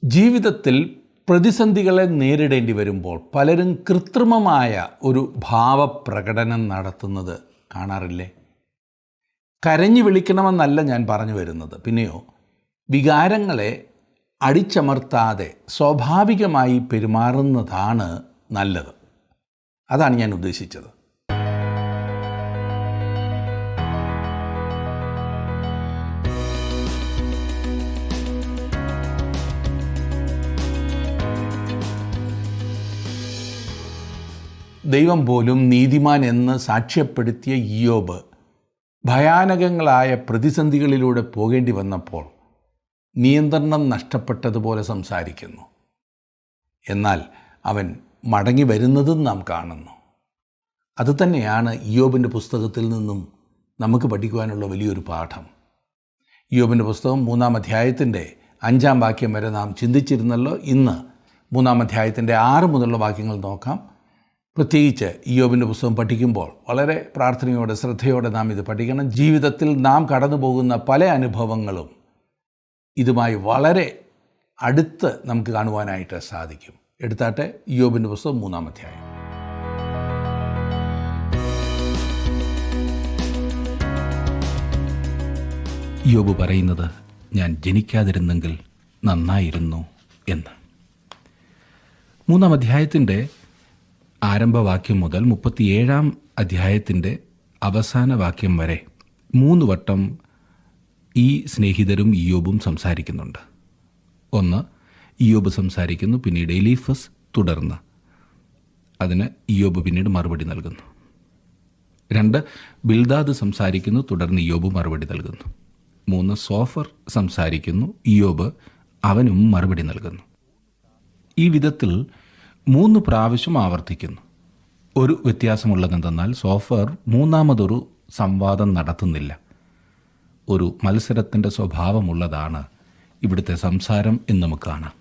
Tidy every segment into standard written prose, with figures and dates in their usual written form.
ജീവിതത്തിൽ പ്രതിസന്ധികളെ നേരിടേണ്ടി വരുമ്പോൾ പലരും കൃത്രിമമായ ഒരു ഭാവപ്രകടനം നടത്തുന്നത് കാണാറില്ലേ? കരഞ്ഞു വിളിക്കണമെന്നല്ല ഞാൻ പറഞ്ഞു വരുന്നത്. പിന്നെയോ വികാരങ്ങളെ അടിച്ചമർത്താതെ സ്വാഭാവികമായി പെരുമാറുന്നതാണ് നല്ലത്. അതാണ് ഞാൻ ഉദ്ദേശിച്ചത്. ദൈവം പോലും നീതിമാൻ എന്ന് സാക്ഷ്യപ്പെടുത്തിയ ഇയ്യോബ് ഭയാനകങ്ങളായ പ്രതിസന്ധികളിലൂടെ പോകേണ്ടി വന്നപ്പോൾ നിയന്ത്രണം നഷ്ടപ്പെട്ടതുപോലെ സംസാരിക്കുന്നു. എന്നാൽ അവൻ മടങ്ങി വരുന്നതും നാം കാണുന്നു. അതുതന്നെയാണ് ഇയ്യോബിൻ്റെ പുസ്തകത്തിൽ നിന്നും നമുക്ക് പഠിക്കുവാനുള്ള വലിയൊരു പാഠം. ഇയ്യോബിൻ്റെ പുസ്തകം 3-ാം അധ്യായത്തിൻ്റെ 5-ാം വാക്യം വരെ നാം ചിന്തിച്ചിരുന്നല്ലോ. ഇന്ന് 3-ാം അധ്യായത്തിൻ്റെ 6 മുതലുള്ള വാക്യങ്ങൾ നോക്കാം. പ്രത്യേകിച്ച് ഇയ്യോബിൻ്റെ പുസ്തകം പഠിക്കുമ്പോൾ വളരെ പ്രാർത്ഥനയോടെ ശ്രദ്ധയോടെ നാം ഇത് പഠിക്കണം. ജീവിതത്തിൽ നാം കടന്നു പോകുന്ന പല അനുഭവങ്ങളും ഇതുമായി വളരെ അടുത്ത് നമുക്ക് കാണുവാനായിട്ട് സാധിക്കും. എടുത്താട്ടെ ഇയ്യോബിൻ്റെ പുസ്തകം 3-ാം അധ്യായം. ഇയ്യോബ് പറയുന്നത്, ഞാൻ ജനിക്കാതിരുന്നെങ്കിൽ നന്നായിരുന്നു എന്ന്. 3-ാം അധ്യായത്തിൻ്റെ ആരംഭവാക്യം മുതൽ 37-ാം അധ്യായത്തിൻ്റെ അവസാന വാക്യം വരെ 3 വട്ടം ഈ സ്നേഹിതരും ഇയ്യോബും സംസാരിക്കുന്നുണ്ട്. ഒന്ന്, ഇയ്യോബ് സംസാരിക്കുന്നു, പിന്നീട് എലീഫസ്, തുടർന്ന് അതിന് ഇയ്യോബ് പിന്നീട് മറുപടി നൽകുന്നു. 2, ബിൽദാദ് സംസാരിക്കുന്നു, തുടർന്ന് ഇയ്യോബ് മറുപടി നൽകുന്നു. 3, സോഫർ സംസാരിക്കുന്നു, ഇയ്യോബ് അവനും മറുപടി നൽകുന്നു. ഈ വിധത്തിൽ 3 പ്രാവശ്യം ആവർത്തിക്കുന്നു. ഒരു വ്യത്യാസമുള്ളതെന്തെന്നാൽ സോഫർ 3ാമതൊരു സംവാദം നടത്തുന്നില്ല. ഒരു മത്സരത്തിൻ്റെ സ്വഭാവമുള്ളതാണ് ഇവിടുത്തെ സംസാരം എന്ന് നമുക്ക് കാണാം.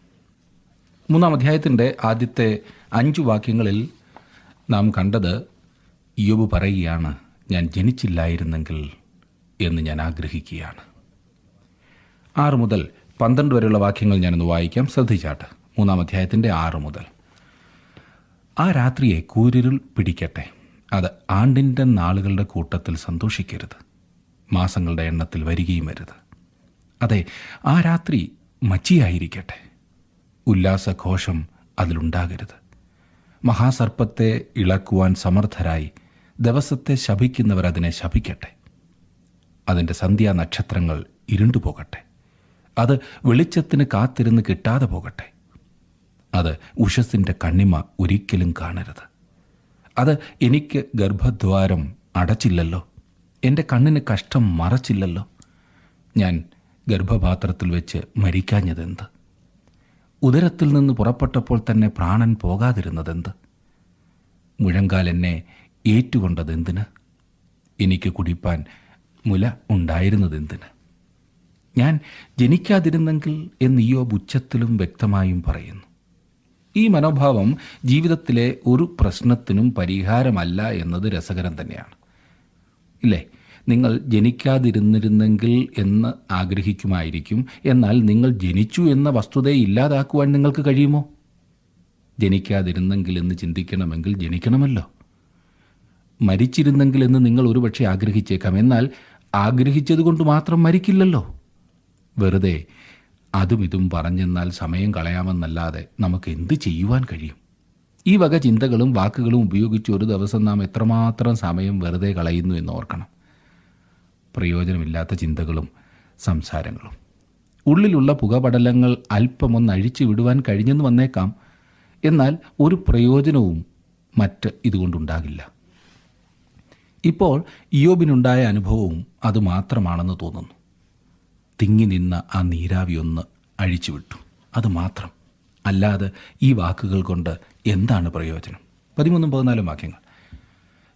3-ാം അധ്യായത്തിൻ്റെ ആദ്യത്തെ 5 വാക്യങ്ങളിൽ നാം കണ്ടത് ഇയ്യോബ് പറയുകയാണ്, ഞാൻ ജനിച്ചില്ലായിരുന്നെങ്കിൽ എന്ന് ഞാൻ ആഗ്രഹിക്കുകയാണ്. 6 മുതൽ 12 വരെയുള്ള വാക്യങ്ങൾ ഞാനൊന്ന് വായിക്കാം, ശ്രദ്ധിച്ചാട്ട്. 3-ാം അധ്യായത്തിൻ്റെ 6 മുതൽ. ആ രാത്രിയെ കൂരിരുൾ പിടിക്കട്ടെ, അത് ആണ്ടിൻ്റെ നാളുകളുടെ കൂട്ടത്തിൽ സന്തോഷിക്കരുത്, മാസങ്ങളുടെ എണ്ണത്തിൽ വരികയും വരുത്. അതെ, ആ രാത്രി മച്ചിയായിരിക്കട്ടെ, ഉല്ലാസഘോഷം അതിലുണ്ടാകരുത്. മഹാസർപ്പത്തെ ഇളക്കുവാൻ സമർത്ഥരായി ദിവസത്തെ ശപിക്കുന്നവർ അതിനെ ശപിക്കട്ടെ. അതിൻ്റെ സന്ധ്യാനക്ഷത്രങ്ങൾ ഇരുണ്ടുപോകട്ടെ, അത് വെളിച്ചത്തിന് കാത്തിരുന്ന് കിട്ടാതെ പോകട്ടെ. അത് ഉഷസ്സിൻ്റെ കണ്ണിമ ഒരിക്കലും കാണരുത്. അത് എനിക്ക് ഗർഭദ്വാരം അടച്ചില്ലല്ലോ, എൻ്റെ കണ്ണിന് കഷ്ടം മറച്ചില്ലല്ലോ. ഞാൻ ഗർഭപാത്രത്തിൽ വെച്ച് മരിക്കാഞ്ഞതെന്ത്? ഉദരത്തിൽ നിന്ന് പുറപ്പെട്ടപ്പോൾ തന്നെ പ്രാണൻ പോകാതിരുന്നതെന്ത്? മുഴങ്കാൽ എന്നെ ഏറ്റുകൊണ്ടതെന്തിന്? എനിക്ക് കുടിപ്പാൻ മുല ഉണ്ടായിരുന്നതെന്തിന്? ഞാൻ ജനിക്കാതിരുന്നെങ്കിൽ എന്ന് ഇയ്യോബ് ഉച്ചത്തിലും വ്യക്തമായും പറയുന്നു. ഈ മനോഭാവം ജീവിതത്തിലെ ഒരു പ്രശ്നത്തിനും പരിഹാരമല്ല എന്നത് രസകരം തന്നെയാണ്, ഇല്ലേ? നിങ്ങൾ ജനിക്കാതിരുന്നിരുന്നെങ്കിൽ എന്ന് ആഗ്രഹിക്കുമായിരിക്കും. എന്നാൽ നിങ്ങൾ ജനിച്ചു എന്ന വസ്തുതയെ ഇല്ലാതാക്കുവാൻ നിങ്ങൾക്ക് കഴിയുമോ? ജനിക്കാതിരുന്നെങ്കിൽ എന്ന് ചിന്തിക്കണമെങ്കിൽ ജനിക്കണമല്ലോ. മരിച്ചിരുന്നെങ്കിൽ എന്ന് നിങ്ങൾ ഒരുപക്ഷെ ആഗ്രഹിച്ചേക്കാം. എന്നാൽ ആഗ്രഹിച്ചതുകൊണ്ട് മാത്രം മരിക്കില്ലല്ലോ. വെറുതെ അതും ഇതും പറഞ്ഞെന്നാൽ സമയം കളയാമെന്നല്ലാതെ നമുക്ക് എന്ത് ചെയ്യുവാൻ കഴിയും? ഈ വക ചിന്തകളും വാക്കുകളും ഉപയോഗിച്ച് ഒരു ദിവസം നാം എത്രമാത്രം സമയം വെറുതെ കളയുന്നു എന്ന് ഓർക്കണം. പ്രയോജനമില്ലാത്ത ചിന്തകളും സംസാരങ്ങളും. ഉള്ളിലുള്ള പുകപടലങ്ങൾ അല്പമൊന്ന് അഴിച്ചു വിടുവാൻ കഴിഞ്ഞെന്ന് വന്നേക്കാം. എന്നാൽ ഒരു പ്രയോജനവും മറ്റ് ഇതുകൊണ്ടുണ്ടാകില്ല. ഇപ്പോൾ ഇയ്യോബിനുണ്ടായ അനുഭവവും അതുമാത്രമാണെന്ന് തോന്നുന്നു. തിങ്ങി നിന്ന ആ നീരാവി ഒന്ന് അഴിച്ചുവിട്ടു, അതുമാത്രം. അല്ലാതെ ഈ വാക്കുകൾ കൊണ്ട് എന്താണ് പ്രയോജനം? 13-14 വാക്യങ്ങൾ.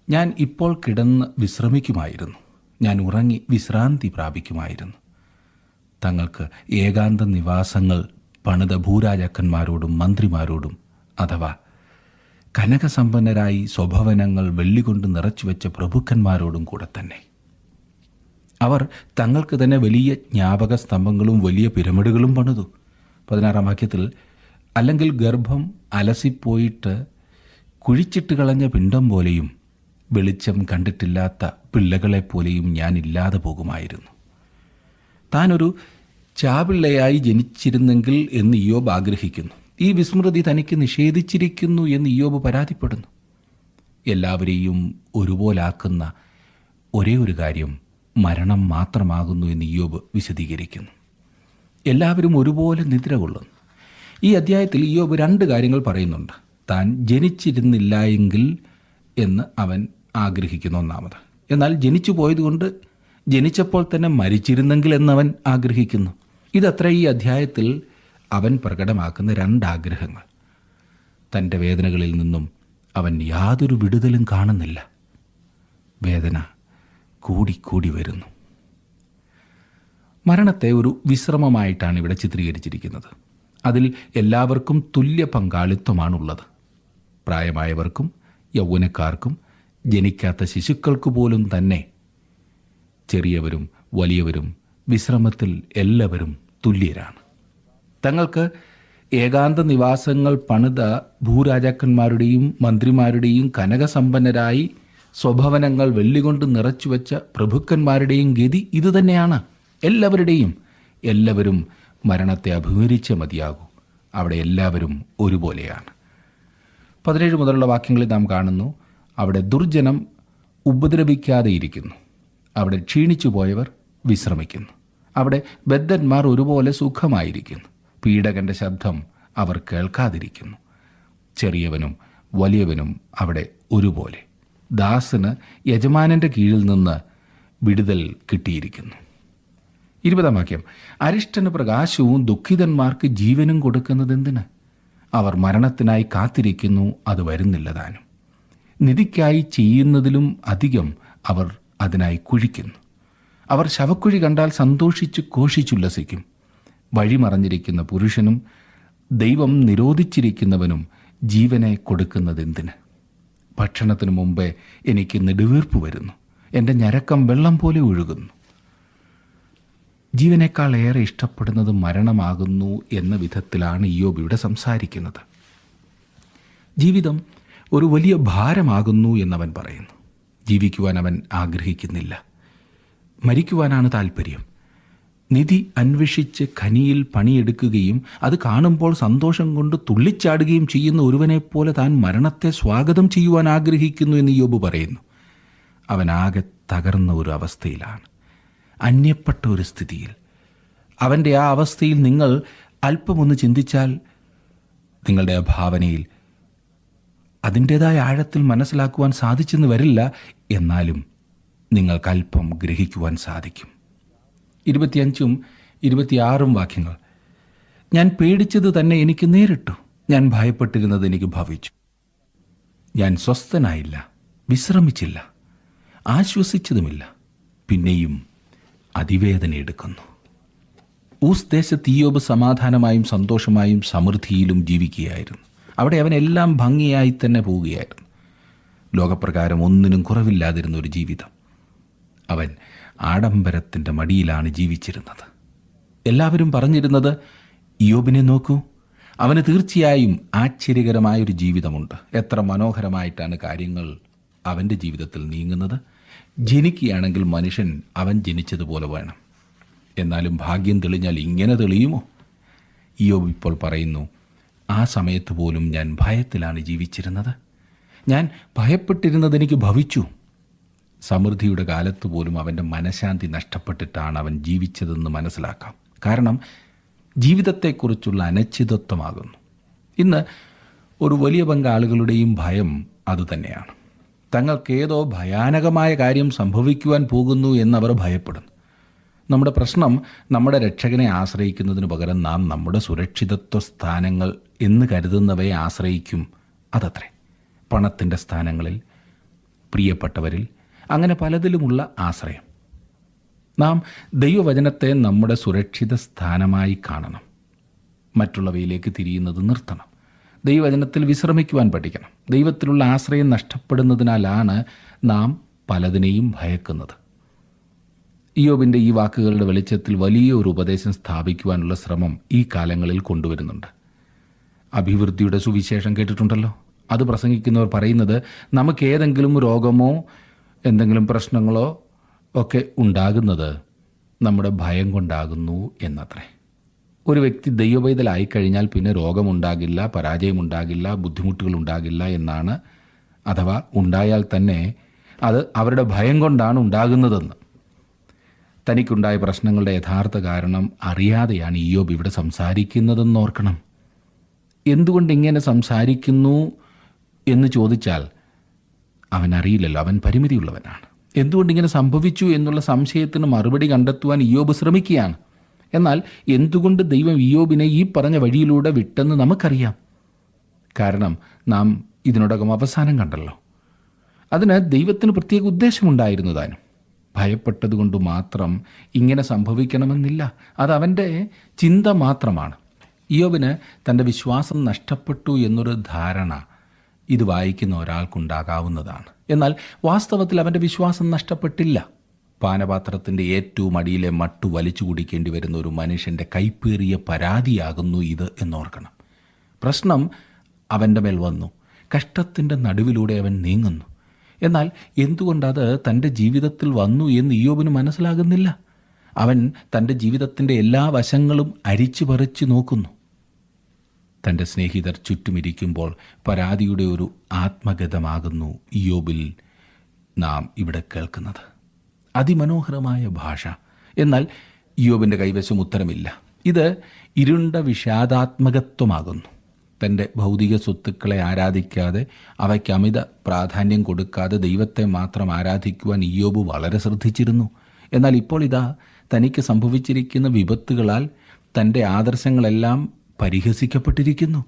ഞാൻ ഇപ്പോൾ കിടന്ന് വിശ്രമിക്കുമായിരുന്നു, ഞാൻ ഉറങ്ങി വിശ്രാന്തി പ്രാപിക്കുമായിരുന്നു. തങ്ങൾക്ക് ഏകാന്ത നിവാസങ്ങൾ പണിത ഭൂരാജാക്കന്മാരോടും മന്ത്രിമാരോടും, അഥവാ കനകസമ്പന്നരായി സ്വഭവനങ്ങൾ വെള്ളികൊണ്ട് നിറച്ചുവെച്ച പ്രഭുക്കന്മാരോടും കൂടെ തന്നെ. അവർ തങ്ങൾക്ക് തന്നെ വലിയ ജ്ഞാപക സ്തംഭങ്ങളും വലിയ പിരമിഡുകളും പണിതു. 16-ാം വാക്യത്തിൽ, അല്ലെങ്കിൽ ഗർഭം അലസിപ്പോയിട്ട് കുഴിച്ചിട്ട് കളഞ്ഞ പിണ്ടം പോലെയും വെളിച്ചം കണ്ടിട്ടില്ലാത്ത പിള്ളകളെപ്പോലെയും ഞാൻ ഇല്ലാതെ പോകുമായിരുന്നു. താനൊരു ചാപിള്ളയായി ജനിച്ചിരുന്നെങ്കിൽ എന്ന് ഇയ്യോബ് ആഗ്രഹിക്കുന്നു. ഈ വിസ്മൃതി തനിക്ക് നിഷേധിച്ചിരിക്കുന്നു എന്ന് ഇയ്യോബ് പരാതിപ്പെടുന്നു. എല്ലാവരെയും ഒരുപോലാക്കുന്ന ഒരേ ഒരു കാര്യം മരണം മാത്രമാകുന്നു എന്ന് ഇയ്യോബ് വിശദീകരിക്കുന്നു. എല്ലാവരും ഒരുപോലെ നിദ്ര കൊള്ളുന്നു. ഈ അധ്യായത്തിൽ ഇയ്യോബ് 2 കാര്യങ്ങൾ പറയുന്നുണ്ട്. താൻ ജനിച്ചിരുന്നില്ല എങ്കിൽ എന്ന് അവൻ ആഗ്രഹിക്കുന്നു, ഒന്നാമത്. എന്നാൽ ജനിച്ചു പോയതുകൊണ്ട് ജനിച്ചപ്പോൾ തന്നെ മരിച്ചിരുന്നെങ്കിൽ എന്നവൻ ആഗ്രഹിക്കുന്നു. ഇതത്ര ഈ അധ്യായത്തിൽ അവൻ പ്രകടമാക്കുന്ന 2 ആഗ്രഹങ്ങൾ. തൻ്റെ വേദനകളിൽ നിന്നും അവൻ യാതൊരു വിടുതലും കാണുന്നില്ല. വേദന കൂടിക്കൂടി വരുന്നു. മരണത്തെ ഒരു വിശ്രമമായിട്ടാണ് ഇവിടെ ചിത്രീകരിച്ചിരിക്കുന്നത്. അതിൽ എല്ലാവർക്കും തുല്യ പങ്കാളിത്തമാണുള്ളത്. പ്രായമായവർക്കും യൗവനക്കാർക്കും ജനിക്കാത്ത ശിശുക്കൾക്ക് പോലും തന്നെ, ചെറിയവരും വലിയവരും വിശ്രമത്തിൽ എല്ലാവരും തുല്യരാണ്. തങ്ങൾക്ക് ഏകാന്ത നിവാസങ്ങൾ പണിത ഭൂരാജാക്കന്മാരുടെയും മന്ത്രിമാരുടെയും കനകസമ്പന്നരായി സ്വഭവനങ്ങൾ വെള്ളികൊണ്ട് നിറച്ചുവെച്ച പ്രഭുക്കന്മാരുടെയും ഗതി ഇതുതന്നെയാണ്. എല്ലാവരും മരണത്തെ അഭിമുഖീകരിച്ചേ മതിയാകൂ. അവിടെ എല്ലാവരും ഒരുപോലെയാണ്. 17 മുതലുള്ള വാക്യങ്ങളിൽ നാം കാണുന്നു, അവിടെ ദുർജനം ഉപദ്രവിക്കാതെയിരിക്കുന്നു. അവിടെ ക്ഷീണിച്ചു പോയവർ വിശ്രമിക്കുന്നു. അവിടെ ബദ്ധന്മാർ ഒരുപോലെ സുഖമായിരിക്കുന്നു. പീഡകന്റെ ശബ്ദം അവർ കേൾക്കാതിരിക്കുന്നു. ചെറിയവനും വലിയവനും അവിടെ ഒരുപോലെ. ദാസന് യജമാനന്റെ കീഴിൽ നിന്ന് വിടുതൽ കിട്ടിയിരിക്കുന്നു. 20-ാം വാക്യം, അരിഷ്ടന് പ്രകാശവും ദുഃഖിതന്മാർക്ക് ജീവനും കൊടുക്കുന്നതെന്തിന്? അവർ മരണത്തിനായി കാത്തിരിക്കുന്നു, അത് വരുന്നില്ല താനും. നിധിക്കായി ചെയ്യുന്നതിലും അധികം അവർ അതിനായി കുഴിക്കുന്നു. അവർ ശവക്കുഴി കണ്ടാൽ സന്തോഷിച്ച് ഘോഷിച്ചുല്ലസിക്കും. വഴിമറഞ്ഞിരിക്കുന്ന പുരുഷനും ദൈവം നിരോധിച്ചിരിക്കുന്നവനും ജീവനെ കൊടുക്കുന്നതെന്തിന്? ഭക്ഷണത്തിനു മുമ്പേ എനിക്ക് നെടുവീർപ്പ് വരുന്നു, എൻ്റെ ഞരക്കം വെള്ളം പോലെ ഒഴുകുന്നു. ജീവനേക്കാൾ ഏറെ ഇഷ്ടപ്പെടുന്നത് മരണമാകുന്നു എന്ന വിധത്തിലാണ് ഇയ്യോബ് ഇവിടെ സംസാരിക്കുന്നത്. ജീവിതം ഒരു വലിയ ഭാരമാകുന്നു എന്നവൻ പറയുന്നു. ജീവിക്കുവാൻ അവൻ ആഗ്രഹിക്കുന്നില്ല, മരിക്കുവാനാണ് താല്പര്യം. നിധി അന്വേഷിച്ച് ഖനിയിൽ പണിയെടുക്കുകയും അത് കാണുമ്പോൾ സന്തോഷം കൊണ്ട് തുള്ളിച്ചാടുകയും ചെയ്യുന്ന ഒരുവനെപ്പോലെ താൻ മരണത്തെ സ്വാഗതം ചെയ്യുവാൻ ആഗ്രഹിക്കുന്നു എന്ന് ഇയ്യോബ് പറയുന്നു. അവനാകെ തകർന്ന ഒരു അവസ്ഥയിലാണ്, അന്യപ്പെട്ട ഒരു സ്ഥിതിയിൽ. അവൻ്റെ ആ അവസ്ഥയിൽ നിങ്ങൾ അല്പമൊന്ന് ചിന്തിച്ചാൽ നിങ്ങളുടെ ആ ഭാവനയിൽ അതിൻ്റേതായ ആഴത്തിൽ മനസ്സിലാക്കുവാൻ സാധിച്ചെന്ന് വരില്ല, എന്നാലും നിങ്ങൾക്കല്പം ഗ്രഹിക്കുവാൻ സാധിക്കും. 25ഉം 26ഉം വാക്യങ്ങൾ, ഞാൻ പേടിച്ചത് തന്നെ എനിക്ക് നേരിട്ടു, ഞാൻ ഭയപ്പെട്ടിരുന്നത് എനിക്ക് ഭവിച്ചു. ഞാൻ സ്വസ്ഥനായില്ല, വിശ്രമിച്ചില്ല, ആശ്വസിച്ചതുമില്ല, പിന്നെയും അതിവേദന എടുക്കുന്നു. ഊസ് ദേശത്ത് ഇയ്യോബ് സമാധാനമായും സന്തോഷമായും സമൃദ്ധിയിലും ജീവിക്കുകയായിരുന്നു. അവിടെ അവൻ എല്ലാം ഭംഗിയായി തന്നെ പോവുകയായിരുന്നു. ലോകപ്രകാരം ഒന്നിനും കുറവില്ലാതിരുന്ന ഒരു ജീവിതം. അവൻ ആഡംബരത്തിൻ്റെ മടിയിലാണ് ജീവിച്ചിരുന്നത്. എല്ലാവരും പറഞ്ഞിരുന്നത്, ഇയ്യോബിനെ നോക്കൂ, അവന് തീർച്ചയായും ആശ്ചര്യകരമായൊരു ജീവിതമുണ്ട്. എത്ര മനോഹരമായിട്ടാണ് കാര്യങ്ങൾ അവൻ്റെ ജീവിതത്തിൽ നീങ്ങുന്നത്. ജനിക്കുകയാണെങ്കിൽ മനുഷ്യൻ അവൻ ജനിച്ചതുപോലെ വേണം. എന്നാലും ഭാഗ്യം തെളിഞ്ഞാൽ ഇങ്ങനെ തെളിയുമോ? ഇയ്യോബ് ഇപ്പോൾ പറയുന്നു, ആ സമയത്ത് പോലും ഞാൻ ഭയത്തിലാണ് ജീവിച്ചിരുന്നത്. ഞാൻ ഭയപ്പെട്ടിരുന്നത് എനിക്ക് ഭവിച്ചു. സമൃദ്ധിയുടെ കാലത്ത് പോലും അവൻ്റെ മനഃശാന്തി നഷ്ടപ്പെട്ടിട്ടാണ് അവൻ ജീവിച്ചതെന്ന് മനസ്സിലാക്കാം. കാരണം ജീവിതത്തെക്കുറിച്ചുള്ള അനിശ്ചിതത്വമാകുന്നു. ഇന്ന് ഒരു വലിയ പങ്കാളുകളുടെയും ഭയം അതുതന്നെയാണ്. തങ്ങൾക്കേതോ ഭയാനകമായ കാര്യം സംഭവിക്കുവാൻ പോകുന്നു എന്നവർ ഭയപ്പെടുന്നു. നമ്മുടെ പ്രശ്നം നമ്മുടെ രക്ഷകനെ ആശ്രയിക്കുന്നതിന് പകരം നാം നമ്മുടെ സുരക്ഷിതത്വ സ്ഥാനങ്ങൾ എന്ന് കരുതുന്നവയെ ആശ്രയിക്കും. അതത്രേ. പണത്തിൻ്റെ സ്ഥാനങ്ങളിൽ, പ്രിയപ്പെട്ടവരിൽ, അങ്ങനെ പലതിലുമുള്ള ആശ്രയം. നാം ദൈവവചനത്തെ നമ്മുടെ സുരക്ഷിത സ്ഥാനമായി കാണണം. മറ്റുള്ളവയിലേക്ക് തിരിയുന്നത് നിർത്തണം. ദൈവവചനത്തിൽ വിശ്രമിക്കുവാൻ പഠിക്കണം. ദൈവത്തിലുള്ള ആശ്രയം നഷ്ടപ്പെടുന്നതിനാലാണ് നാം പലതിനെയും ഭയക്കുന്നത്. ഇയ്യോബിൻ്റെ ഈ വാക്കുകളുടെ വെളിച്ചത്തിൽ വലിയ ഒരു ഉപദേശം സ്ഥാപിക്കുവാനുള്ള ശ്രമം ഈ കാലങ്ങളിൽ കൊണ്ടുവരുന്നുണ്ട്. അഭിവൃദ്ധിയുടെ സുവിശേഷം കേട്ടിട്ടുണ്ടല്ലോ. അത് പ്രസംഗിക്കുന്നവർ പറയുന്നത് നമുക്ക് ഏതെങ്കിലും രോഗമോ എന്തെങ്കിലും പ്രശ്നങ്ങളോ ഒക്കെ ഉണ്ടാകുന്നത് നമ്മുടെ ഭയം കൊണ്ടാകുന്നു എന്നത്രേ. ഒരു വ്യക്തി ദൈവപൈതലായി കഴിഞ്ഞാൽ പിന്നെ രോഗമുണ്ടാകില്ല, പരാജയമുണ്ടാകില്ല, ബുദ്ധിമുട്ടുകളുണ്ടാകില്ല എന്നാണ്. അഥവാ ഉണ്ടായാൽ തന്നെ അത് അവരുടെ ഭയം കൊണ്ടാണ് ഉണ്ടാകുന്നതെന്ന്. തനിക്കുണ്ടായ പ്രശ്നങ്ങളുടെ യഥാർത്ഥ കാരണം അറിയാതെയാണ് ഇയ്യോബ് ഇവിടെ സംസാരിക്കുന്നതെന്ന് ഓർക്കണം. എന്തുകൊണ്ട് ഇങ്ങനെ സംസാരിക്കുന്നു എന്ന് ചോദിച്ചാൽ അവൻ അറിയില്ലല്ലോ, അവൻ പരിമിതിയുള്ളവനാണ്. എന്തുകൊണ്ട് ഇങ്ങനെ സംഭവിച്ചു എന്നുള്ള സംശയത്തിന് മറുപടി കണ്ടെത്തുവാൻ ഇയ്യോബ് ശ്രമിക്കുകയാണ്. എന്നാൽ എന്തുകൊണ്ട് ദൈവം ഇയ്യോബിനെ ഈ പറഞ്ഞ വഴിയിലൂടെ വിട്ടെന്ന് നമുക്കറിയാം. കാരണം നാം ഇതിനോടകം അവസാനം കണ്ടല്ലോ. അതിന് ദൈവത്തിന് പ്രത്യേക ഉദ്ദേശമുണ്ടായിരുന്നു താനും. ഭയപ്പെട്ടതുകൊണ്ട് മാത്രം ഇങ്ങനെ സംഭവിക്കണമെന്നില്ല. അത് അവൻ്റെ ചിന്ത മാത്രമാണ്. ഇയ്യോബിന് തൻ്റെ വിശ്വാസം നഷ്ടപ്പെട്ടു എന്നൊരു ധാരണ ഇത് വായിക്കുന്ന ഒരാൾക്കുണ്ടാകാവുന്നതാണ്. എന്നാൽ വാസ്തവത്തിൽ അവൻ്റെ വിശ്വാസം നഷ്ടപ്പെട്ടില്ല. പാനപാത്രത്തിൻ്റെ ഏറ്റവും അടിയിലെ മട്ടു വലിച്ചു കുടിക്കേണ്ടി വരുന്ന ഒരു മനുഷ്യൻ്റെ കൈപ്പേറിയ പരാതിയാകുന്നു ഇത് എന്നോർക്കണം. പ്രശ്നം അവൻ്റെ മേൽ വന്നു. കഷ്ടത്തിൻ്റെ നടുവിലൂടെ അവൻ നീങ്ങുന്നു. എന്നാൽ എന്തുകൊണ്ടത് തൻ്റെ ജീവിതത്തിൽ വന്നു എന്ന് ഇയ്യോബിന് മനസ്സിലാകുന്നില്ല. അവൻ തൻ്റെ ജീവിതത്തിൻ്റെ എല്ലാ വശങ്ങളും അരിച്ചു പറിച്ചു നോക്കുന്നു. തൻ്റെ സ്നേഹിതർ ചുറ്റുമിരിക്കുമ്പോൾ പരാതിയുടെ ഒരു ആത്മഗതമാകുന്നു ഇയ്യോബിൽ നാം ഇവിടെ കേൾക്കുന്നത്. അതിമനോഹരമായ ഭാഷ. എന്നാൽ ഇയ്യോബിൻ്റെ കൈവശം ഉത്തരമില്ല. ഇത് ഇരുണ്ട വിഷാദാത്മകത്വമാകുന്നു. തൻ്റെ ഭൗതിക സ്വത്തുക്കളെ ആരാധിക്കാതെ, അവയ്ക്ക് അമിത പ്രാധാന്യം കൊടുക്കാതെ ദൈവത്തെ മാത്രം ആരാധിക്കുവാൻ ഇയ്യോബ് വളരെ ശ്രദ്ധിച്ചിരുന്നു. എന്നാൽ ഇപ്പോൾ ഇതാ തനിക്ക് സംഭവിച്ചിരിക്കുന്ന വിപത്തുകളാൽ തൻ്റെ ആദർശങ്ങളെല്ലാം പരിഹസിക്കപ്പെട്ടിരിക്കുന്നു.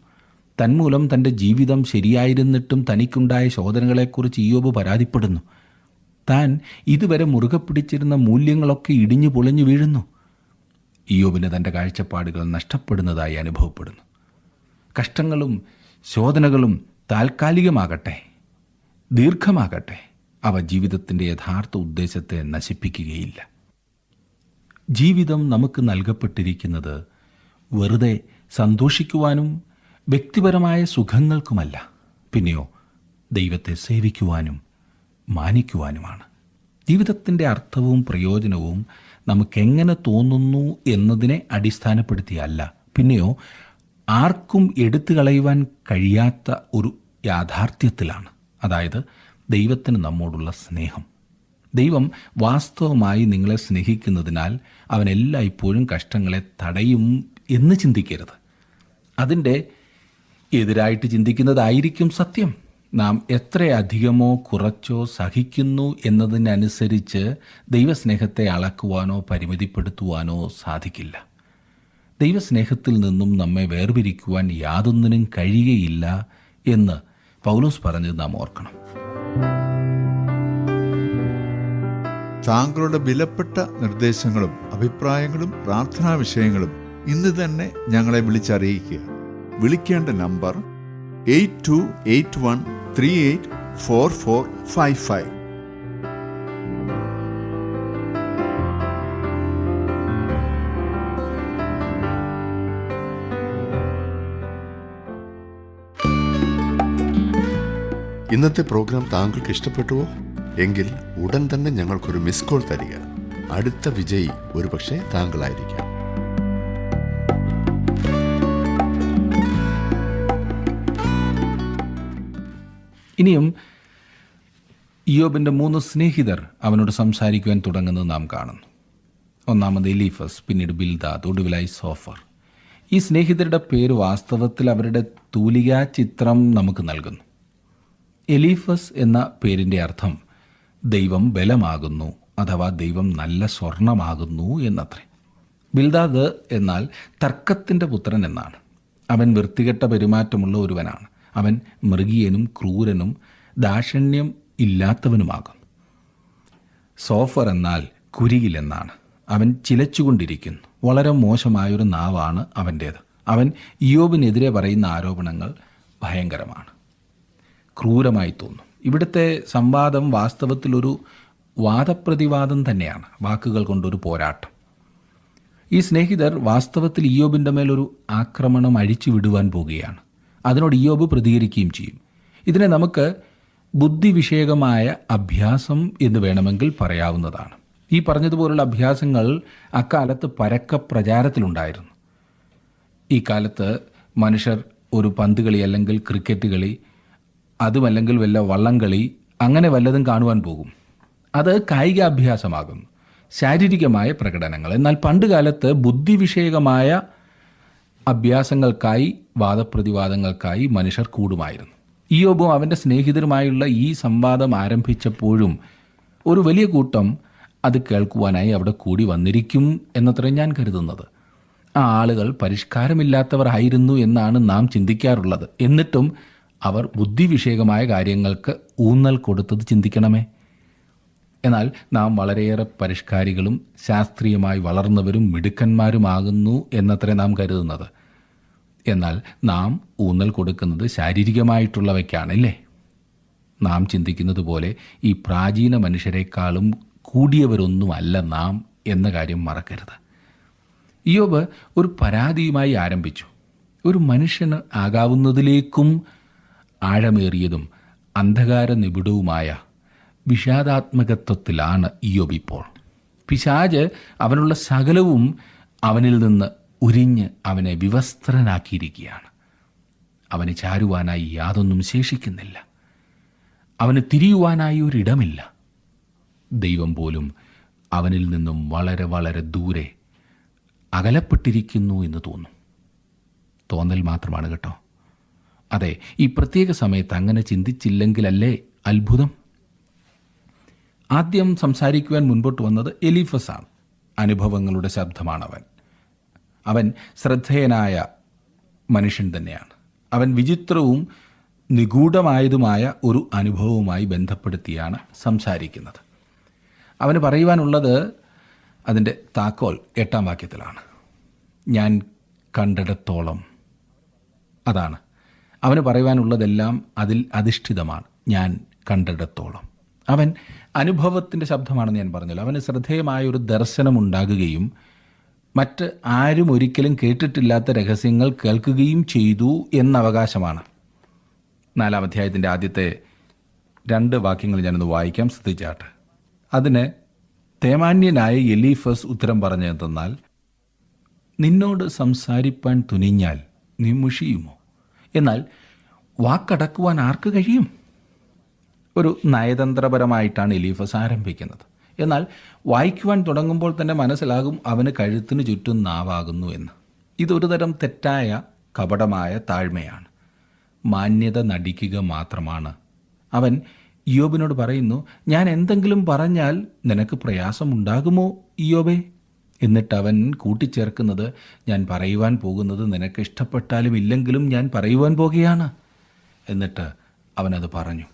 തന്മൂലം തൻ്റെ ജീവിതം ശരിയായിരുന്നിട്ടും തനിക്കുണ്ടായ ശോധനകളെക്കുറിച്ച് ഇയ്യോബ് പരാതിപ്പെടുന്നു. താൻ ഇതുവരെ മുറുകെ പിടിച്ചിരുന്ന മൂല്യങ്ങളൊക്കെ ഇടിഞ്ഞു പൊളിഞ്ഞു വീഴുന്നു. ഇയ്യോബിന് തൻ്റെ കാഴ്ചപ്പാടുകൾ നഷ്ടപ്പെടുന്നതായി അനുഭവപ്പെടുന്നു. കഷ്ടങ്ങളും ശോധനകളും താൽക്കാലികമാകട്ടെ, ദീർഘമാകട്ടെ, അവ ജീവിതത്തിൻ്റെ യഥാർത്ഥ ഉദ്ദേശത്തെ നശിപ്പിക്കുകയില്ല. ജീവിതം നമുക്ക് നൽകപ്പെട്ടിരിക്കുന്നത് വെറുതെ സന്തോഷിക്കുവാനും വ്യക്തിപരമായ സുഖങ്ങൾക്കുമല്ല, പിന്നെയോ ദൈവത്തെ സേവിക്കുവാനും മാനിക്കുവാനുമാണ്. ജീവിതത്തിൻ്റെ അർത്ഥവും പ്രയോജനവും നമുക്കെങ്ങനെ തോന്നുന്നു എന്നതിനെ അടിസ്ഥാനപ്പെടുത്തിയല്ല, പിന്നെയോ ആർക്കും എടുത്തു കളയുവാൻ കഴിയാത്ത ഒരു യാഥാർത്ഥ്യത്തിലാണ്. അതായത് ദൈവത്തിന് നമ്മോടുള്ള സ്നേഹം. ദൈവം വാസ്തവമായി നിങ്ങളെ സ്നേഹിക്കുന്നതിനാൽ അവൻ എല്ലായ്പ്പോഴും കഷ്ടങ്ങളെ തടയും എന്ന് ചിന്തിക്കരുത്. അതിൻ്റെ എതിരായിട്ട് ചിന്തിക്കുന്നതായിരിക്കും സത്യം. നാം എത്രയധികമോ കുറച്ചോ സഹിക്കുന്നു എന്നതിനനുസരിച്ച് ദൈവസ്നേഹത്തെ അളക്കുവാനോ പരിമിതിപ്പെടുത്തുവാനോ സാധിക്കില്ല. ദൈവസ്നേഹത്തിൽ നിന്നും നമ്മെ വേർപിരിക്കുവാൻ യാതൊന്നിനും കഴിയുകയില്ല എന്ന് പൗലോസ് പറഞ്ഞത് നാം ഓർക്കണം. താങ്കളുടെ വിലപ്പെട്ട നിർദ്ദേശങ്ങളും അഭിപ്രായങ്ങളും പ്രാർത്ഥനാ വിഷയങ്ങളും ഇന്ന് തന്നെ ഞങ്ങളെ വിളിച്ചറിയിക്കുക. വിളിക്കേണ്ട നമ്പർ 8281384455. ഇന്നത്തെ പ്രോഗ്രാം താങ്കൾക്ക് ഇഷ്ടപ്പെട്ടുവോ? എങ്കിൽ ഉടൻ തന്നെ ഞങ്ങൾക്കൊരു മിസ് കോൾ തരിക. അടുത്ത വിജയി ഒരുപക്ഷെ താങ്കളായിരിക്കാം. ഇനിയും ഇയ്യോബിൻ്റെ 3 സ്നേഹിതർ അവനോട് സംസാരിക്കുവാൻ തുടങ്ങുന്നത് നാം കാണുന്നു. ഒന്നാമത് എലീഫസ്, പിന്നീട് ബിൽദാദ്, ഒടുവിലായി സോഫർ. ഈ സ്നേഹിതരുടെ പേര് വാസ്തവത്തിൽ അവരുടെ തൂലികാ ചിത്രം നമുക്ക് നൽകുന്നു. എലീഫസ് എന്ന പേരിൻ്റെ അർത്ഥം ദൈവം ബലമാകുന്നു, അഥവാ ദൈവം നല്ല സ്വർണമാകുന്നു എന്നത്രേ. ബിൽദാദ് എന്നാൽ തർക്കത്തിൻ്റെ പുത്രൻ എന്നാണ്. അവൻ വൃത്തികെട്ട പെരുമാറ്റമുള്ള ഒരുവനാണ്. അവൻ മൃഗീയനും ക്രൂരനും ദാക്ഷിണ്യം ഇല്ലാത്തവനുമാകും. സോഫർ എന്നാൽ കുരികിലെന്നാണ്. അവൻ ചിലച്ചുകൊണ്ടിരിക്കുന്നു. വളരെ മോശമായൊരു നാവാണ് അവൻ്റേത്. അവൻ ഇയ്യോബിനെതിരെ പറയുന്ന ആരോപണങ്ങൾ ഭയങ്കരമാണ്, ക്രൂരമായി തോന്നും. ഇവിടുത്തെ സംവാദം വാസ്തവത്തിലൊരു വാദപ്രതിവാദം തന്നെയാണ്, വാക്കുകൾ കൊണ്ടൊരു പോരാട്ടം. ഈ സ്നേഹിതർ വാസ്തവത്തിൽ ഇയ്യോബിൻ്റെ മേലൊരു ആക്രമണം അഴിച്ചു വിടുവാൻ പോകുകയാണ്. അതിനോട് ഇയ്യോബ് പ്രതികരിക്കുകയും ചെയ്യും. ഇതിനെ നമുക്ക് ബുദ്ധിവിഷയകമായ അഭ്യാസം എന്ന് വേണമെങ്കിൽ പറയാവുന്നതാണ്. ഈ പറഞ്ഞതുപോലുള്ള അഭ്യാസങ്ങൾ അക്കാലത്ത് പരക്കെ പ്രചാരത്തിലുണ്ടായിരുന്നു. ഈ കാലത്ത് മനുഷ്യർ ഒരു പന്ത് കളി അല്ലെങ്കിൽ ക്രിക്കറ്റ് കളി, അതുമല്ലെങ്കിൽ വല്ല വള്ളംകളി, അങ്ങനെ വല്ലതും കാണുവാൻ പോകും. അത് കായികാഭ്യാസമാകുന്നു, ശാരീരികമായ പ്രകടനങ്ങൾ. എന്നാൽ പണ്ട് കാലത്ത് ബുദ്ധിവിഷയകമായ അഭ്യാസങ്ങൾക്കായി, വാദപ്രതിവാദങ്ങൾക്കായി മനുഷ്യർ കൂടുമായിരുന്നു. ഇയ്യോബും അവൻ്റെ സ്നേഹിതരുമായുള്ള ഈ സംവാദം ആരംഭിച്ചപ്പോഴും ഒരു വലിയ കൂട്ടം അത് കേൾക്കുവാനായി അവിടെ കൂടി വന്നിരിക്കും എന്നത്രേ ഞാൻ കരുതുന്നത്. ആ ആളുകൾ പരിഷ്കാരമില്ലാത്തവർ ആയിരുന്നു എന്നാണ് നാം ചിന്തിക്കാറുള്ളത്. എന്നിട്ടും അവർ ബുദ്ധിവിഷയകമായ കാര്യങ്ങൾക്ക് ഊന്നൽ കൊടുത്തത് ചിന്തിക്കണമേ. എന്നാൽ നാം വളരെയേറെ പരിഷ്കാരികളും ശാസ്ത്രീയമായി വളർന്നവരും മിടുക്കന്മാരുമാകുന്നു എന്നത്രേ നാം കരുതുന്നത്. എന്നാൽ നാം ഊന്നൽ കൊടുക്കുന്നത് ശാരീരികമായിട്ടുള്ളവയ്ക്കാണല്ലേ? നാം ചിന്തിക്കുന്നത് പോലെ ഈ പ്രാചീന മനുഷ്യരെക്കാളും കൂടിയവരൊന്നുമല്ല നാം എന്ന കാര്യം മറക്കരുത്. ഇയ്യോബ് ഒരു പരാതിയുമായി ആരംഭിച്ചു. ഒരു മനുഷ്യന് ആകാവുന്നതിലേക്കും ആഴമേറിയതും അന്ധകാര നിബിഡവുമായ വിഷാദാത്മകത്വത്തിലാണ് ഇയ്യോബ് ഇപ്പോൾ. പിശാച് അവനുള്ള സകലവും അവനിൽ നിന്ന് ഉരിഞ്ഞ് അവനെ വിവസ്ത്രനാക്കിയിരിക്കുകയാണ്. അവന് ചാരുവാനായി യാതൊന്നും ശേഷിക്കുന്നില്ല. അവന് തിരിയുവാനായി ഒരിടമില്ല. ദൈവം പോലും അവനിൽ നിന്നും വളരെ വളരെ ദൂരെ അകലപ്പെട്ടിരിക്കുന്നു എന്ന് തോന്നും. തോന്നൽ മാത്രമാണ് കേട്ടോ. അതെ, ഈ പ്രത്യേക സമയത്ത് അങ്ങനെ ചിന്തിച്ചില്ലെങ്കിലല്ലേ അത്ഭുതം. ആദ്യം സംസാരിക്കുവാൻ മുൻപോട്ട് വന്നത് എലീഫസാണ്. അനുഭവങ്ങളുടെ ശബ്ദമാണവൻ. അവൻ ശ്രദ്ധേയനായ മനുഷ്യൻ തന്നെയാണ്. അവൻ വിചിത്രവും നിഗൂഢമായതുമായ ഒരു അനുഭവവുമായി ബന്ധപ്പെടുത്തിയാണ് സംസാരിക്കുന്നത്. അവന് പറയുവാനുള്ളത് അതിൻ്റെ താക്കോൽ 8-ാം വാക്യത്തിലാണ്. ഞാൻ കണ്ടിടത്തോളം. അതാണ് അവന് പറയുവാനുള്ളതെല്ലാം അതിൽ അധിഷ്ഠിതമാണ്. ഞാൻ കണ്ടിടത്തോളം. അവൻ അനുഭവത്തിൻ്റെ ശബ്ദമാണെന്ന് ഞാൻ പറഞ്ഞല്ലോ. അവന് ശ്രദ്ധേയമായ ഒരു ദർശനമുണ്ടാകുകയും മറ്റ് ആരും ഒരിക്കലും കേട്ടിട്ടില്ലാത്ത രഹസ്യങ്ങൾ കേൾക്കുകയും ചെയ്തു എന്ന അവകാശമാണ്. 4-ാം അധ്യായത്തിൻ്റെ ആദ്യത്തെ 2 വാക്യങ്ങൾ ഞാനൊന്ന് വായിക്കാം, ശ്രദ്ധിച്ചാട്ടെ. അതിന് തേമാന്യനായ എലീഫസ് ഉത്തരം പറഞ്ഞതെന്നാൽ, നിന്നോട് സംസാരിപ്പാൻ തുനിഞ്ഞാൽ നീ മുഷിയുമോ? എന്നാൽ വാക്കടക്കുവാൻ ആർക്ക് കഴിയും? ഒരു നയതന്ത്രപരമായിട്ടാണ് എലീഫസ് ആരംഭിക്കുന്നത്. എന്നാൽ വായിക്കുവാൻ തുടങ്ങുമ്പോൾ തന്നെ മനസ്സിലാകും അവന് കഴുത്തിന് ചുറ്റും നാവാകുന്നു എന്ന്. ഇതൊരു തരം തെറ്റായ കപടമായ താഴ്മയാണ്. മാന്യത നടിക്കുക മാത്രമാണ്. അവൻ ഇയ്യോബിനോട് പറയുന്നു, ഞാൻ എന്തെങ്കിലും പറഞ്ഞാൽ നിനക്ക് പ്രയാസമുണ്ടാകുമോ ഇയ്യോബേ? എന്നിട്ട് അവൻ കൂട്ടിച്ചേർക്കുന്നത്, ഞാൻ പറയുവാൻ പോകുന്നത് നിനക്ക് ഇഷ്ടപ്പെട്ടാലും ഇല്ലെങ്കിലും ഞാൻ പറയുവാൻ പോകുകയാണ്. എന്നിട്ട് അവനത് പറഞ്ഞു.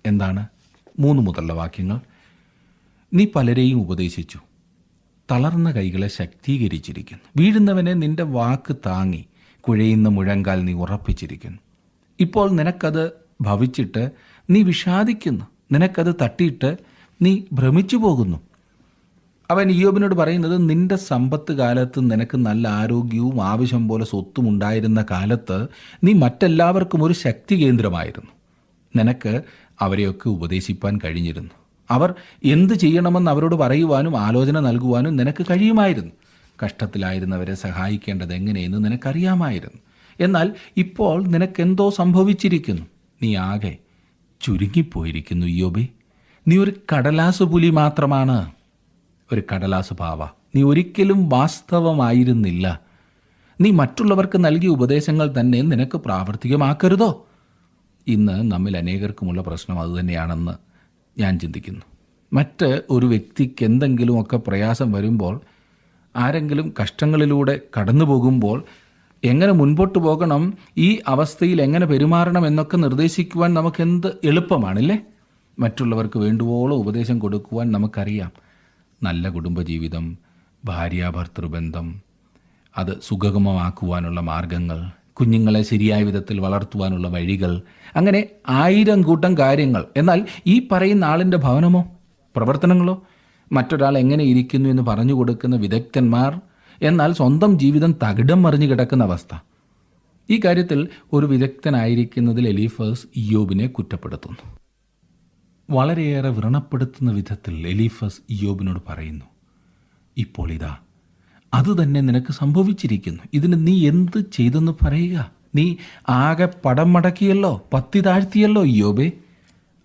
എന്താണ്? 3 മുതലുള്ള വാക്യങ്ങൾ. നീ പലരെയും ഉപദേശിച്ചു, തളർന്ന കൈകളെ ശക്തീകരിച്ചിരിക്കുന്നു. വീഴുന്നവനെ നിന്റെ വാക്ക് താങ്ങി, കുഴയുന്ന മുഴങ്കാൽ നീ ഉറപ്പിച്ചിരിക്കുന്നു. ഇപ്പോൾ നിനക്കത് ഭവിച്ചിട്ട് നീ വിഷാദിക്കുന്നു, നിനക്കത് തട്ടിയിട്ട് നീ ഭ്രമിച്ചു പോകുന്നു. അവൻ ഇയ്യോബിനോട് പറയുന്നത്, നിന്റെ സമ്പത്ത് കാലത്ത് നിനക്ക് നല്ല ആരോഗ്യവും ആവശ്യം പോലെ സ്വത്തും ഉണ്ടായിരുന്ന കാലത്ത് നീ മറ്റെല്ലാവർക്കും ഒരു ശക്തി കേന്ദ്രമായിരുന്നു. നിനക്ക് അവരെയൊക്കെ ഉപദേശിപ്പാൻ കഴിഞ്ഞിരുന്നു. അവർ എന്ത് ചെയ്യണമെന്ന് അവരോട് പറയുവാനും ആലോചന നൽകുവാനും നിനക്ക് കഴിയുമായിരുന്നു. കഷ്ടത്തിലായിരുന്നവരെ സഹായിക്കേണ്ടത് എങ്ങനെയെന്ന് നിനക്കറിയാമായിരുന്നു. എന്നാൽ ഇപ്പോൾ നിനക്കെന്തോ സംഭവിച്ചിരിക്കുന്നു. നീ ആകെ ചുരുങ്ങിപ്പോയിരിക്കുന്നു ഇയ്യോബേ. നീ ഒരു കടലാസ് പുലി മാത്രമാണ്, ഒരു കടലാസ് പാവ. നീ ഒരിക്കലും വാസ്തവമായിരുന്നില്ല. നീ മറ്റുള്ളവർക്ക് നൽകിയ ഉപദേശങ്ങൾ തന്നെ നിനക്ക് പ്രാവർത്തികമാക്കരുതോ? ഇന്ന് നമ്മിൽ അനേകർക്കുമുള്ള പ്രശ്നം അതുതന്നെയാണെന്ന് ഞാൻ ചിന്തിക്കുന്നു. മറ്റ് ഒരു വ്യക്തിക്ക് എന്തെങ്കിലുമൊക്കെ പ്രയാസം വരുമ്പോൾ, ആരെങ്കിലും കഷ്ടങ്ങളിലൂടെ കടന്നു പോകുമ്പോൾ എങ്ങനെ മുൻപോട്ട് പോകണം, ഈ അവസ്ഥയിൽ എങ്ങനെ പെരുമാറണം എന്നൊക്കെ നിർദ്ദേശിക്കുവാൻ നമുക്കെന്ത് എളുപ്പമാണല്ലേ? മറ്റുള്ളവർക്ക് വേണ്ടുവോളം ഉപദേശം കൊടുക്കുവാൻ നമുക്കറിയാം. നല്ല കുടുംബജീവിതം, ഭാര്യാഭർത്തൃബന്ധം, അത് സുഗമമാക്കുവാനുള്ള മാർഗങ്ങൾ, കുഞ്ഞുങ്ങളെ ശരിയായ വിധത്തിൽ വളർത്തുവാനുള്ള വഴികൾ, അങ്ങനെ 1000 കൂട്ടം കാര്യങ്ങൾ. എന്നാൽ ഈ പറയുന്ന ആളിൻ്റെ ഭവനമോ, പ്രവർത്തനങ്ങളോ മറ്റൊരാൾ എങ്ങനെ ഇരിക്കുന്നു എന്ന് പറഞ്ഞു കൊടുക്കുന്ന വിദഗ്ധന്മാർ, എന്നാൽ സ്വന്തം ജീവിതം തകിടം മറിഞ്ഞു കിടക്കുന്ന അവസ്ഥ. ഈ കാര്യത്തിൽ ഒരു വിദഗ്ധനായിരിക്കുന്നതിൽ എലീഫസ് ഇയ്യോബിനെ കുറ്റപ്പെടുത്തുന്നു. വളരെയേറെ വ്രണപ്പെടുത്തുന്ന വിധത്തിൽ എലീഫസ് ഇയ്യോബിനോട് പറയുന്നു, ഇപ്പോൾ ഇതാ അതുതന്നെ നിനക്ക് സംഭവിച്ചിരിക്കുന്നു. ഇതിന് നീ എന്ത് ചെയ്തെന്ന് പറയുക? നീ ആകെ പടം മടക്കിയല്ലോ, പത്തി താഴ്ത്തിയല്ലോ ഇയ്യോബേ.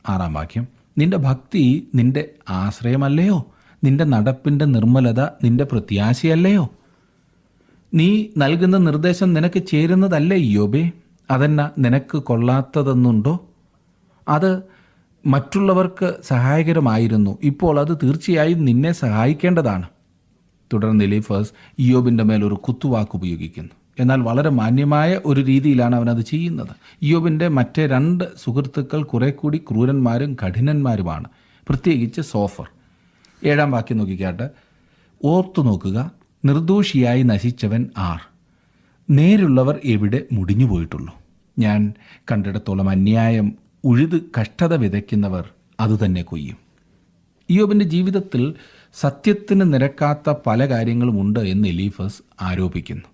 6-ാം വാക്യം, നിന്റെ ഭക്തി നിന്റെ ആശ്രയമല്ലയോ? നിന്റെ നടപ്പിൻ്റെ നിർമ്മലത നിന്റെ പ്രത്യാശയല്ലയോ? നീ നൽകുന്ന നിർദ്ദേശം നിനക്ക് ചേരുന്നതല്ലേ ഇയ്യോബേ? അതെന്നാ നിനക്ക് കൊള്ളാത്തതെന്നുണ്ടോ? അത് മറ്റുള്ളവർക്ക് സഹായകരമായിരുന്നു, ഇപ്പോൾ അത് തീർച്ചയായും നിന്നെ സഹായിക്കേണ്ടതാണ്. തുടർന്ന് എലീഫസ് ഇയ്യോബിൻ്റെ മേൽ ഒരു കുത്തുവാക്ക് ഉപയോഗിക്കുന്നു. എന്നാൽ വളരെ മാന്യമായ ഒരു രീതിയിലാണ് അവനത് ചെയ്യുന്നത്. ഇയ്യോബിൻ്റെ മറ്റേ 2 സുഹൃത്തുക്കൾ കുറെ കൂടി ക്രൂരന്മാരും കഠിനന്മാരുമാണ്, പ്രത്യേകിച്ച് സോഫർ. 7-ാം വാക്യം നോക്കിക്കാട്ടെ. ഓർത്തു നോക്കുക, നിർദോഷിയായി നശിച്ചവൻ ആർ? നേരുള്ളവർ എവിടെ മുടിഞ്ഞുപോയിട്ടുള്ളൂ? ഞാൻ കണ്ടിടത്തോളം അന്യായം ഉഴുത് കഷ്ടത വിതയ്ക്കുന്നവർ അതുതന്നെ കൊയ്യും. ഇയ്യോബിൻ്റെ ജീവിതത്തിൽ സത്യത്തിന് നിരക്കാത്ത പല കാര്യങ്ങളുമുണ്ട് എന്ന് എലീഫസ് ആരോപിക്കുന്നു.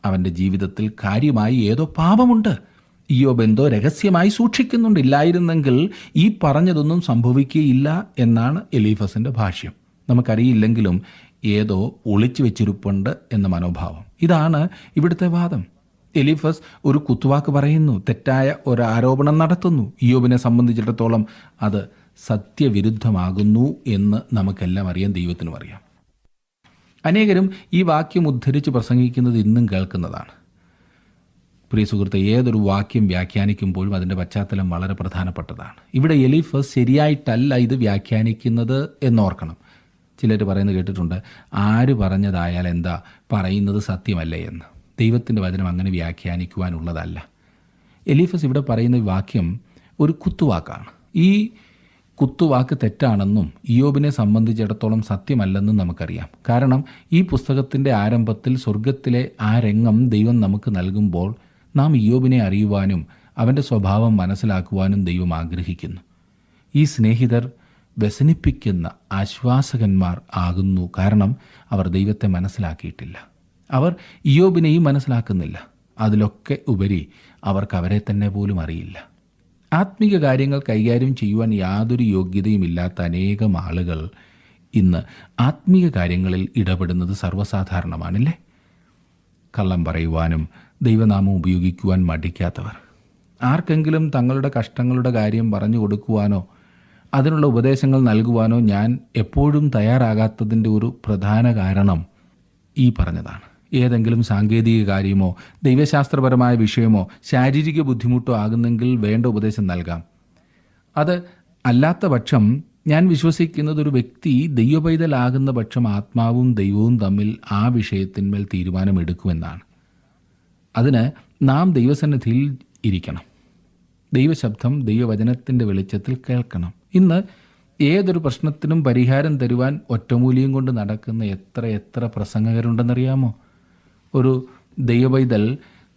അവൻ്റെ ജീവിതത്തിൽ കാര്യമായി ഏതോ പാപമുണ്ട്. ഇയ്യോബ് എന്തോ രഹസ്യമായി സൂക്ഷിക്കുന്നുണ്ട്. ഇല്ലായിരുന്നെങ്കിൽ ഈ പറഞ്ഞതൊന്നും സംഭവിക്കുകയില്ല എന്നാണ് എലീഫസിൻ്റെ ഭാഷ്യം. നമുക്കറിയില്ലെങ്കിലും ഏതോ ഒളിച്ചു വെച്ചിരിപ്പുണ്ട് എന്ന മനോഭാവം, ഇതാണ് ഇവിടുത്തെ വാദം. എലീഫസ് ഒരു കുത്തുവാക്ക് പറയുന്നു, തെറ്റായ ഒരു ആരോപണം നടത്തുന്നു. ഇയ്യോബിനെ സംബന്ധിച്ചിടത്തോളം അത് സത്യവിരുദ്ധമാകുന്നു എന്ന് നമുക്കെല്ലാം അറിയാം, ദൈവത്തിനും അറിയാം. അനേകരും ഈ വാക്യം ഉദ്ധരിച്ച് പ്രസംഗിക്കുന്നത് ഇന്നും കേൾക്കുന്നതാണ്. പ്രിയ സുഹൃത്തെ, ഏതൊരു വാക്യം വ്യാഖ്യാനിക്കുമ്പോഴും അതിൻ്റെ പശ്ചാത്തലം വളരെ പ്രധാനപ്പെട്ടതാണ്. ഇവിടെ എലീഫസ് ശരിയായിട്ടല്ല ഇത് വ്യാഖ്യാനിക്കുന്നത് എന്നോർക്കണം. ചിലർ പറയുന്നത് കേട്ടിട്ടുണ്ട്, ആര് പറഞ്ഞതായാൽ എന്താ, പറയുന്നത് സത്യമല്ലേ എന്ന്. ദൈവത്തിൻ്റെ വചനം അങ്ങനെ വ്യാഖ്യാനിക്കുവാനുള്ളതല്ല. എലീഫസ് ഇവിടെ പറയുന്ന വാക്യം ഒരു കുത്തുവാക്കാണ്. ഈ കുത്തുവാക്ക് തെറ്റാണെന്നും ഇയ്യോബിനെ സംബന്ധിച്ചിടത്തോളം സത്യമല്ലെന്നും നമുക്കറിയാം. കാരണം ഈ പുസ്തകത്തിൻ്റെ ആരംഭത്തിൽ സ്വർഗത്തിലെ ആ രംഗം ദൈവം നമുക്ക് നൽകുമ്പോൾ നാം ഇയ്യോബിനെ അറിയുവാനും അവൻ്റെ സ്വഭാവം മനസ്സിലാക്കുവാനും ദൈവം ആഗ്രഹിക്കുന്നു. ഈ സ്നേഹിതർ വ്യസനിപ്പിക്കുന്ന ആശ്വാസകന്മാർ ആകുന്നു. കാരണം അവർ ദൈവത്തെ മനസ്സിലാക്കിയിട്ടില്ല. അവർ ഇയ്യോബിനെയും മനസ്സിലാക്കുന്നില്ല. അതിലൊക്കെ ഉപരി അവർക്ക് അവരെ തന്നെ പോലും അറിയില്ല. ആത്മീക കാര്യങ്ങൾ കൈകാര്യം ചെയ്യുവാൻ യാതൊരു യോഗ്യതയുമില്ലാത്ത അനേകം ആളുകൾ ഇന്ന് ആത്മീക കാര്യങ്ങളിൽ ഇടപെടുന്നത് സർവ്വസാധാരണമാണല്ലേ. കള്ളം പറയുവാനും ദൈവനാമം ഉപയോഗിക്കുവാൻ മടിക്കാത്തവർ, ആർക്കെങ്കിലും തങ്ങളുടെ കഷ്ടങ്ങളുടെ കാര്യം പറഞ്ഞു കൊടുക്കുവാനോ അതിനുള്ള ഉപദേശങ്ങൾ നൽകുവാനോ ഞാൻ എപ്പോഴും തയ്യാറാകാത്തതിൻ്റെ ഒരു പ്രധാന കാരണം ഈ പറഞ്ഞതാണ്. ഏതെങ്കിലും സാങ്കേതിക കാര്യമോ ദൈവശാസ്ത്രപരമായ വിഷയമോ ശാരീരിക ബുദ്ധിമുട്ടോ ആകുന്നെങ്കിൽ വേണ്ട ഉപദേശം നൽകാം. അത് അല്ലാത്ത പക്ഷം ഞാൻ വിശ്വസിക്കുന്നത് ഒരു വ്യക്തി ദൈവപൈതലാകുന്ന പക്ഷം ആത്മാവും ദൈവവും തമ്മിൽ ആ വിഷയത്തിന്മേൽ തീരുമാനമെടുക്കുമെന്നാണ്. അതിന് നാം ദൈവസന്നിധിയിൽ ഇരിക്കണം. ദൈവശബ്ദം ദൈവവചനത്തിൻ്റെ വെളിച്ചത്തിൽ കേൾക്കണം. ഇന്ന് ഏതൊരു പ്രശ്നത്തിനും പരിഹാരം തരുവാൻ ഒറ്റമൂലിയും കൊണ്ട് നടക്കുന്ന എത്ര പ്രസംഗകരുണ്ടെന്നറിയാമോ? ഒരു ദൈവപൈതൽ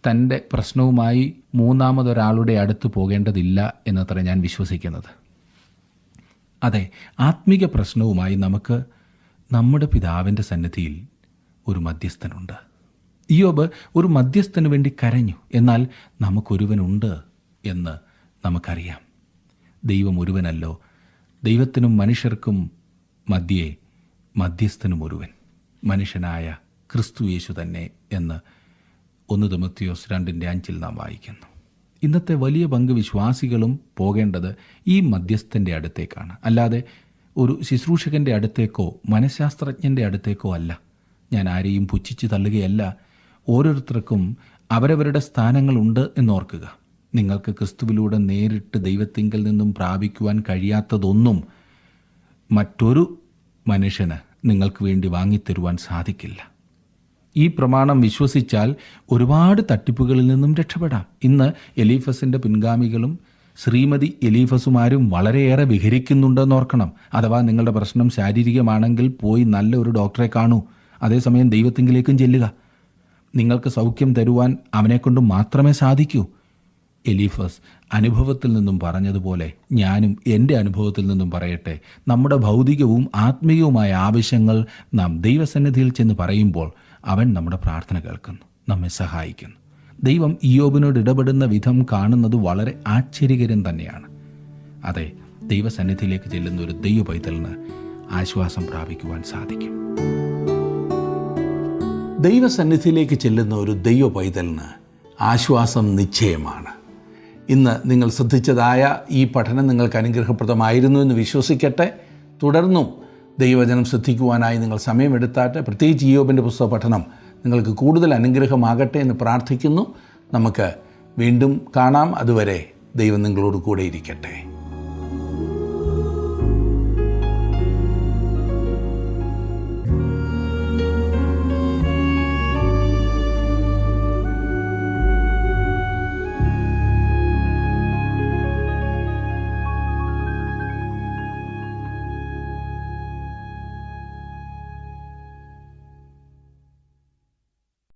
തൻ്റെ പ്രശ്നവുമായി മൂന്നാമതൊരാളുടെ അടുത്ത് പോകേണ്ടതില്ല എന്നത്ര ഞാൻ വിശ്വസിക്കുന്നത്. അതെ, ആത്മീക പ്രശ്നവുമായി നമുക്ക് നമ്മുടെ പിതാവിൻ്റെ സന്നിധിയിൽ ഒരു മധ്യസ്ഥനുണ്ട്. ഇയ്യോബ് ഒരു മധ്യസ്ഥന് വേണ്ടി കരഞ്ഞു. എന്നാൽ നമുക്കൊരുവനുണ്ട് എന്ന് നമുക്കറിയാം. ദൈവം ഒരുവനല്ലോ, ദൈവത്തിനും മനുഷ്യർക്കും മധ്യേ മധ്യസ്ഥനും ഒരുവൻ, മനുഷ്യനായ ക്രിസ്തു യേശു തന്നെ എന്ന് 1 തിമോഥെയോസ് 2:5 നാം വായിക്കുന്നു. ഇന്നത്തെ വലിയ പങ്ക് വിശ്വാസികളും പോകേണ്ടത് ഈ മധ്യസ്ഥൻ്റെ അടുത്തേക്കാണ്, അല്ലാതെ ഒരു ശുശ്രൂഷകൻ്റെ അടുത്തേക്കോ മനഃശാസ്ത്രജ്ഞൻ്റെ അടുത്തേക്കോ അല്ല. ഞാൻ ആരെയും പുച്ഛിച്ച് തള്ളുകയല്ല. ഓരോരുത്തർക്കും അവരവരുടെ സ്ഥാനങ്ങളുണ്ട് എന്നോർക്കുക. നിങ്ങൾക്ക് ക്രിസ്തുവിലൂടെ നേരിട്ട് ദൈവത്തിങ്കൽ നിന്നും പ്രാപിക്കുവാൻ കഴിയാത്തതൊന്നും മറ്റൊരു മനുഷ്യന് നിങ്ങൾക്ക് വേണ്ടി വാങ്ങിത്തരുവാൻ സാധിക്കില്ല. ഈ പ്രമാണം വിശ്വസിച്ചാൽ ഒരുപാട് തട്ടിപ്പുകളിൽ നിന്നും രക്ഷപ്പെടാം. ഇന്ന് എലീഫസിൻ്റെ പിൻഗാമികളും ശ്രീമതി എലീഫസുമാരും വളരെയേറെ വിഹരിക്കുന്നുണ്ടെന്നോർക്കണം. അഥവാ നിങ്ങളുടെ പ്രശ്നം ശാരീരികമാണെങ്കിൽ പോയി നല്ല ഒരു ഡോക്ടറെ കാണൂ. അതേസമയം ദൈവത്തിങ്കിലേക്കും ചെല്ലുക. നിങ്ങൾക്ക് സൗഖ്യം തരുവാൻ അവനെക്കൊണ്ട് മാത്രമേ സാധിക്കൂ. എലീഫസ് അനുഭവത്തിൽ നിന്നും പറഞ്ഞതുപോലെ ഞാനും എൻ്റെ അനുഭവത്തിൽ നിന്നും പറയട്ടെ, നമ്മുടെ ഭൗതികവും ആത്മീയവുമായ ആവശ്യങ്ങൾ നാം ദൈവസന്നിധിയിൽ ചെന്ന് പറയുമ്പോൾ അവൻ നമ്മുടെ പ്രാർത്ഥന കേൾക്കുന്നു, നമ്മെ സഹായിക്കുന്നു. ദൈവം ഇയ്യോബിനോട് ഇടപെടുന്ന വിധം കാണുന്നത് വളരെ ആശ്ചര്യകരം തന്നെയാണ്. അതെ, ദൈവസന്നിധിയിലേക്ക് ചെല്ലുന്ന ഒരു ദൈവ പൈതലിന് ആശ്വാസം പ്രാപിക്കുവാൻ സാധിക്കും. ദൈവസന്നിധിയിലേക്ക് ചെല്ലുന്ന ഒരു ദൈവ പൈതലിന് ആശ്വാസം നിശ്ചയമാണ്. ഇന്ന് നിങ്ങൾ ശ്രദ്ധിച്ചതായ ഈ പഠനം നിങ്ങൾക്ക് അനുഗ്രഹപ്രദമായിരുന്നു എന്ന് വിശ്വസിക്കട്ടെ. തുടർന്നും ദൈവവചനം ശ്രദ്ധിക്കുവാനായി നിങ്ങൾ സമയമെടുത്താട്ടെ. പ്രത്യേകിച്ച് ഇയ്യോബിൻ്റെ പുസ്തക പഠനം നിങ്ങൾക്ക് കൂടുതൽ അനുഗ്രഹമാകട്ടെ എന്ന് പ്രാർത്ഥിക്കുന്നു. നമുക്ക് വീണ്ടും കാണാം. അതുവരെ ദൈവം നിങ്ങളോട് കൂടെ ഇരിക്കട്ടെ.